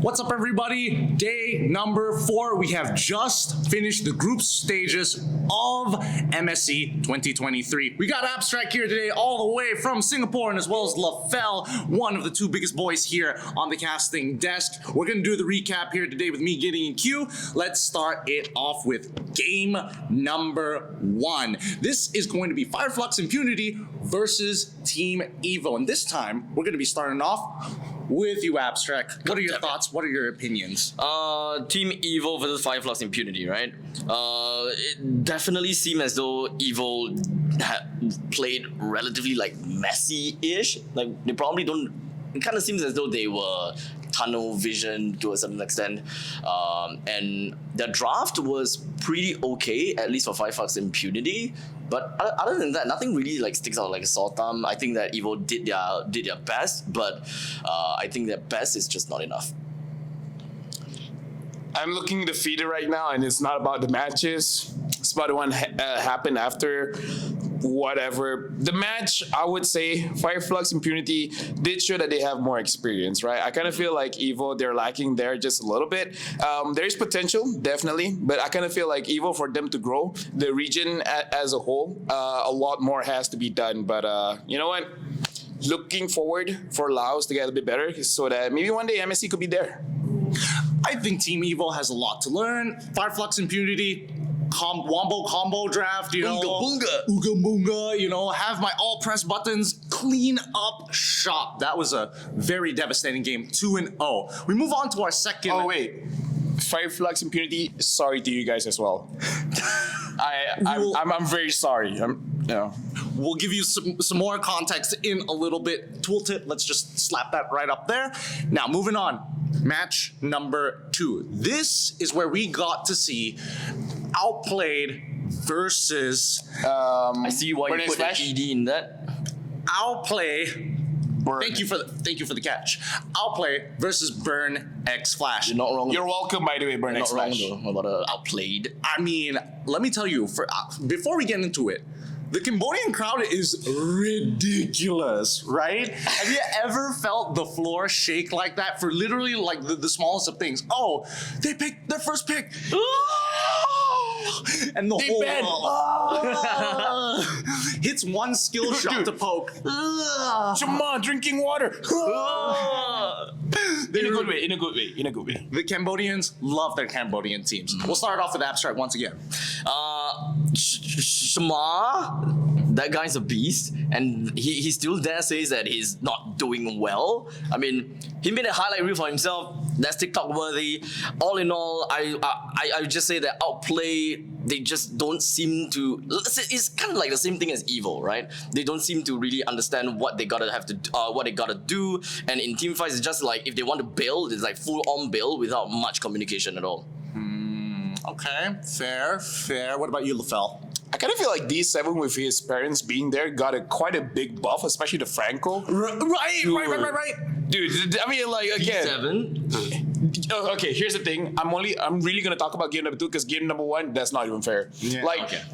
What's up, everybody? Day number 4. We have just finished the group stages of MSC 2023. We got Abstract here today, all the way from Singapore, and as well as LaFell, one of the two biggest boys here on the casting desk. We're going to do the recap here today with me, Giddy, and Q. Let's start it off with game number 1. This is going to be Fireflux Impunity versus Team Evo, and this time we're going to be starting off with you, Abstract. What are your thoughts? What are your opinions? Team Evo versus Fireflux Impunity, right? It definitely seemed as though Evo had played relatively messy-ish. Like they probably don't. It kind of seems as though they were tunnel vision to a certain extent, and their draft was pretty okay, at least for Fireflux Impunity. But other than that, nothing really sticks out like a sore thumb. I think that Evo did their best, but I think their best is just not enough. I'm looking defeated right now, and it's not about the matches. It's about the one happened after whatever. The match, I would say, Fireflux Impunity did show that they have more experience, right? I kind of feel like Evo, they're lacking there just a little bit. There is potential, definitely, but I kind of feel like Evo, for them to grow, the region as a whole, a lot more has to be done. But you know what? Looking forward for Laos to get a bit better so that maybe one day MSC could be there. I think Team Evo has a lot to learn. Fireflux Impunity, Wombo combo draft, Ooga boonga, have my all press buttons, clean up shop. That was a very devastating game, 2-0. We move on to our second. Oh wait, Fireflux Impunity, sorry to you guys as well. I'm very sorry. We'll give you some more context in a little bit. Tooltip, let's just slap that right up there. Now, moving on. Match number 2. This is where we got to see Outplayed versus... I see why you put an ED in that. Outplay. Thank you for the catch. Outplay versus Burn X Flash. You're not wrong. You're welcome, by the way, Burn X Flash. Not wrong about Outplayed. I mean, let me tell you, before we get into it, the Cambodian crowd is ridiculous, right? Have you ever felt the floor shake like that for literally the smallest of things? Oh, they picked their first pick. And the whole world hits one skill shot to poke. Shema, drinking water. In a good way. The Cambodians love their Cambodian teams. We'll start off with Abstract once again. Shema, that guy's a beast, and he still dare says that he's not doing well. I mean, he made a highlight reel for himself. That's TikTok worthy. All in all, I would just say that Outplay, they just don't seem to. It's kind of like the same thing as Evo, right? They don't seem to really understand what they gotta do. And in team fights, it's just like if they want to build, it's like full on build without much communication at all. Okay, fair. What about you, LaFell? I kind of feel like D7 with his parents being there got quite a big buff, especially the Franco. Right. Dude, I mean, again. D7? Okay, here's the thing. I'm really gonna talk about game number 2 because game number 1, that's not even fair. Yeah,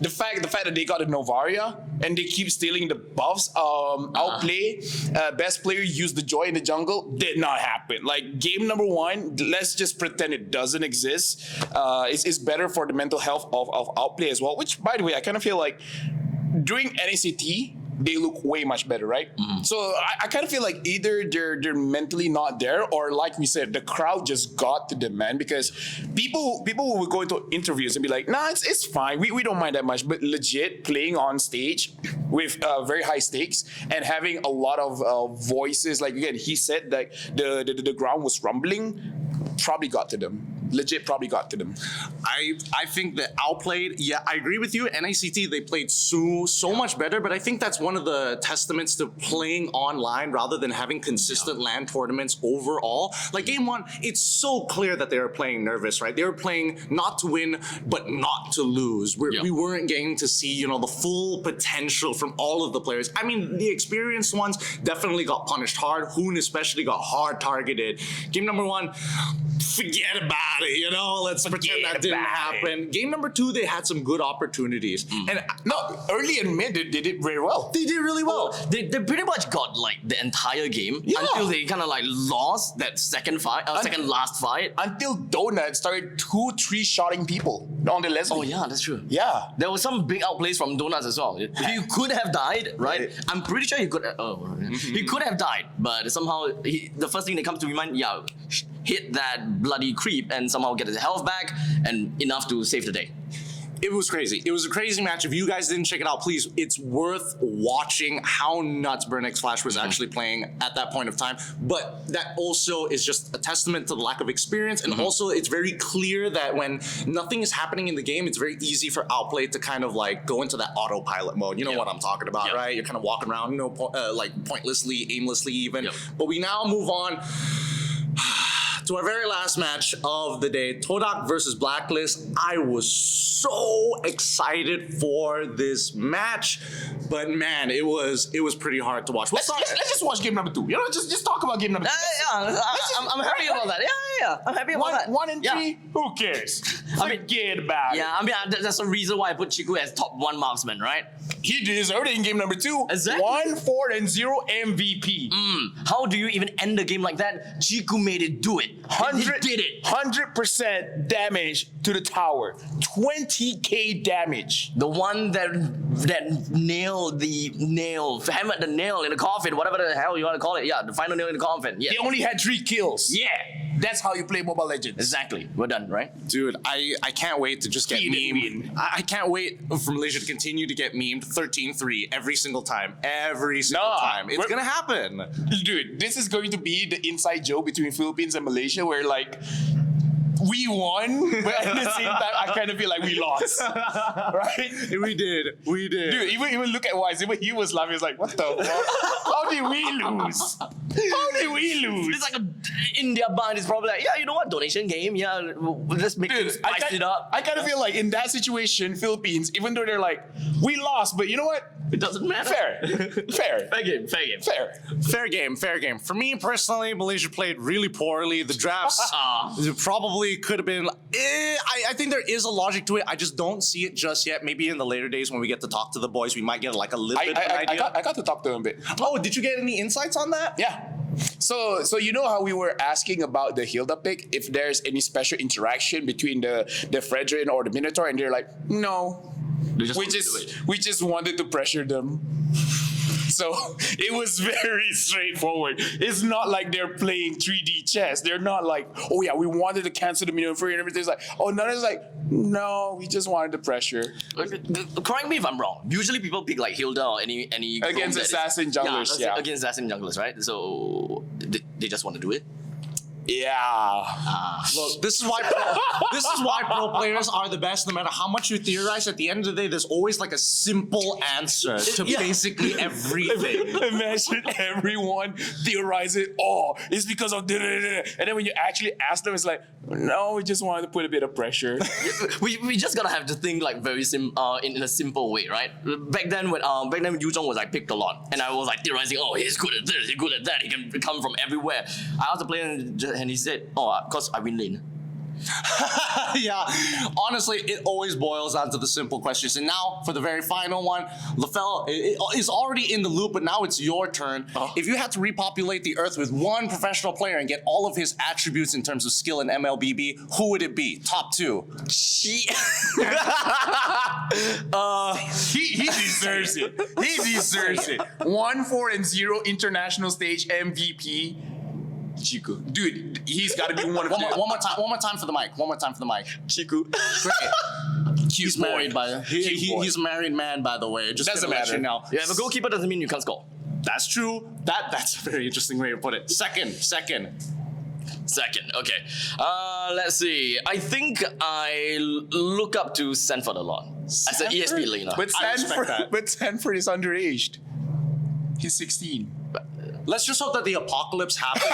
the fact that they got a Novaria and they keep stealing the buffs. Outplay, best player used the joy in the jungle, did not happen. Like game number 1, let's just pretend it doesn't exist. It's better for the mental health of Outplay as well. Which, by the way, I kind of feel like during NACT, they look way much better, right? So I kind of feel like either they're mentally not there, or like we said, the crowd just got to them, man. Because people will go into interviews and be like, nah, it's fine. We don't mind that much. But legit playing on stage with very high stakes and having a lot of voices, like again, he said that the ground was rumbling, probably got to them. Legit probably got to them. I think that Outplayed, yeah, I agree with you. NACT, they played so much better, but I think that's one of the testaments to playing online rather than having consistent LAN tournaments overall. Like game 1, it's so clear that they were playing nervous, right? They were playing not to win, but not to lose. We weren't getting to see, the full potential from all of the players. I mean, the experienced ones definitely got punished hard. Hoon especially got hard targeted. Game number 1, forget about about it, you know? Let's pretend that didn't happen. Game number 2, they had some good opportunities. And No, early and mid, they did it very well. they did really well. They pretty much got like the entire game Yeah. until they kind of like lost that second last fight. Until Donut started 2-3 shotting people on the Leslie. Oh yeah, that's true. Yeah. There was some big outplays from Donuts as well. He could have died, right? I'm pretty sure he could. He could have died, but somehow the first thing that comes to mind, hit that bloody creep and somehow get his health back and enough to save the day. It was crazy. It was a crazy match. If you guys didn't check it out, please, it's worth watching how nuts Burn X Flash was actually playing at that point of time. But that also is just a testament to the lack of experience. And also, it's very clear that when nothing is happening in the game, it's very easy for Outplay to kind of like go into that autopilot mode. You know what I'm talking about, right? You're kind of walking around, you know, like pointlessly, aimlessly even. But we now move on to our very last match of the day, Todak versus Blacklist. I was so excited for this match, but man, it was pretty hard to watch. Let's just watch game number 2. You know, just talk about game number 2. I'm happy about that. Yeah. I'm happy about that. 1 and 3, who cares? Forget about it. Yeah, I mean, that's the reason why I put Chiku as top 1 marksman, right? He deserved it in game number 2. Exactly. 1-4-0 MVP. How do you even end the game like that? Chiku made it do it. He did it. 100% damage to the tower. 20k damage. The one that hammered the nail in the coffin, whatever the hell you want to call it. Yeah, the final nail in the coffin. Yeah. He only had 3 kills. Yeah. That's how you play Mobile Legends. Exactly. We're done, right? Dude, I can't wait to just get memed. I can't wait for Malaysia to continue to get memed 13-3 every single time. Every single time. It's gonna happen. Dude, this is going to be the inside joke between Philippines and Malaysia where like we won, but at the same time I kind of feel like we lost. Right? We did. Dude, even look at Wise, even he was laughing. He was like, what the fuck? How did we lose? How did we lose? It's like in their mind, it's probably like, yeah, you know what, donation game, yeah, we'll just make it, spice it up. I kind of feel like in that situation, Philippines, even though they're like, we lost, but you know what? It doesn't matter. Fair. Fair game. Fair game. For me personally, Malaysia played really poorly. The drafts probably could have been. I think there is a logic to it. I just don't see it just yet. Maybe in the later days when we get to talk to the boys, we might get like a little bit of an idea. I got to talk to him a bit. Oh, did you get any insights on that? Yeah. So you know how we were asking about the Hilda pick, if there's any special interaction between the Fredrin or the Minotaur, and they're like, no. We just wanted to pressure them. So it was very straightforward. It's not like they're playing 3D chess. They're not like, oh yeah, we wanted to cancel the Minotaur and everything's like, oh, none of it's like, no, we just wanted the pressure. Correct me if I'm wrong. Usually people pick like Hilda or any against assassin junglers, yeah. Against assassin junglers, right? So they just want to do it. Yeah. Look, this is why pro players are the best. No matter how much you theorize, at the end of the day, there's always like a simple answer to basically everything. Imagine everyone theorize it. Oh, it's because of and then when you actually ask them, it's like, no, we just wanted to put a bit of pressure. we just gotta have to think like very in a simple way, right? Back then when Yu Zhong was like picked a lot, and I was like theorizing, oh, he's good at this, he's good at that, he can come from everywhere. I asked the player and he said, oh, because I win lane. Yeah, honestly, it always boils down to the simple questions. And now, for the very final one, LaFell is already in the loop, but now it's your turn. If you had to repopulate the Earth with one professional player and get all of his attributes in terms of skill and MLBB, who would it be? Top 2. He deserves it. He deserves it. 1-4-0 international stage MVP. Chiku. Dude, he's got to be one of them. One more time for the mic. Chiku. He's married, he's a married man, by the way. Just doesn't matter. Now. Yeah, if a goalkeeper doesn't mean you can't score. That's true. That's a very interesting way to put it. Second. Okay. Let's see. I think I look up to Sanford a lot. As an ESP laner. But Sanford is underaged. He's 16. Let's just hope that the apocalypse happens.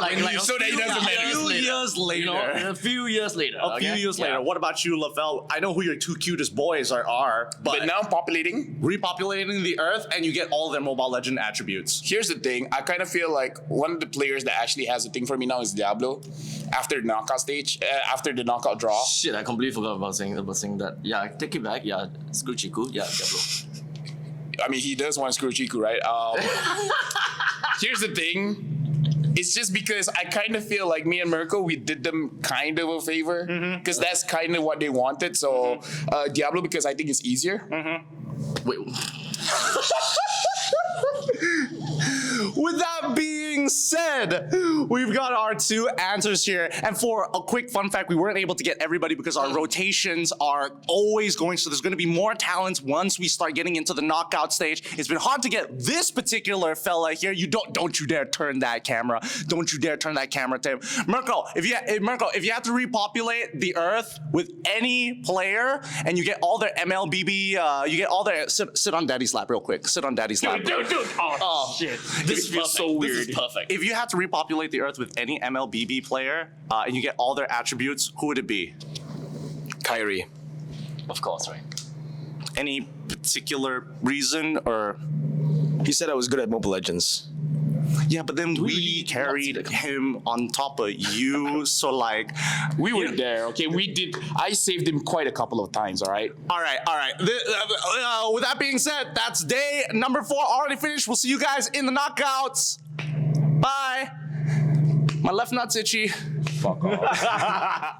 like So that he doesn't matter. A few years later. You know, a few years later. A few years later. What about you, Lavelle? I know who your two cutest boys are, But now I'm populating. repopulating the Earth, and you get all their Mobile Legend attributes. Here's the thing. I kind of feel like one of the players that actually has a thing for me now is Diablo. After the knockout stage, after the knockout draw. Shit, I completely forgot about saying that. Yeah, take it back. Yeah, screw Chiku. Yeah, Diablo. I mean, he does want to screw Chiku, right? Here's the thing. It's just because I kind of feel like me and Mirko, we did them kind of a favor because that's kind of what they wanted. So Diablo, because I think it's easier. Wait. With that being said, we've got our two answers here. And for a quick fun fact, we weren't able to get everybody because our rotations are always going. So there's going to be more talents once we start getting into the knockout stage. It's been hard to get this particular fella here. You don't you dare turn that camera. Don't you dare turn that camera to him. Mirko, if you have to repopulate the Earth with any player and you get all their MLBB, you get all their sit on Daddy's lap real quick. Sit on Daddy's lap. Dude. Oh shit. This feels so weird. This is perfect. If you had to repopulate the Earth with any MLBB player and you get all their attributes, who would it be? Kyrie. Of course, right? Any particular reason or? He said I was good at Mobile Legends. Yeah, but then we really carried not see the- him on top of you, so like, We were there, okay? We did. I saved him quite a couple of times, all right? all right. With that being said, that's day number 4 already finished. We'll see you guys in the knockouts. Bye. My left nut's itchy. Fuck off.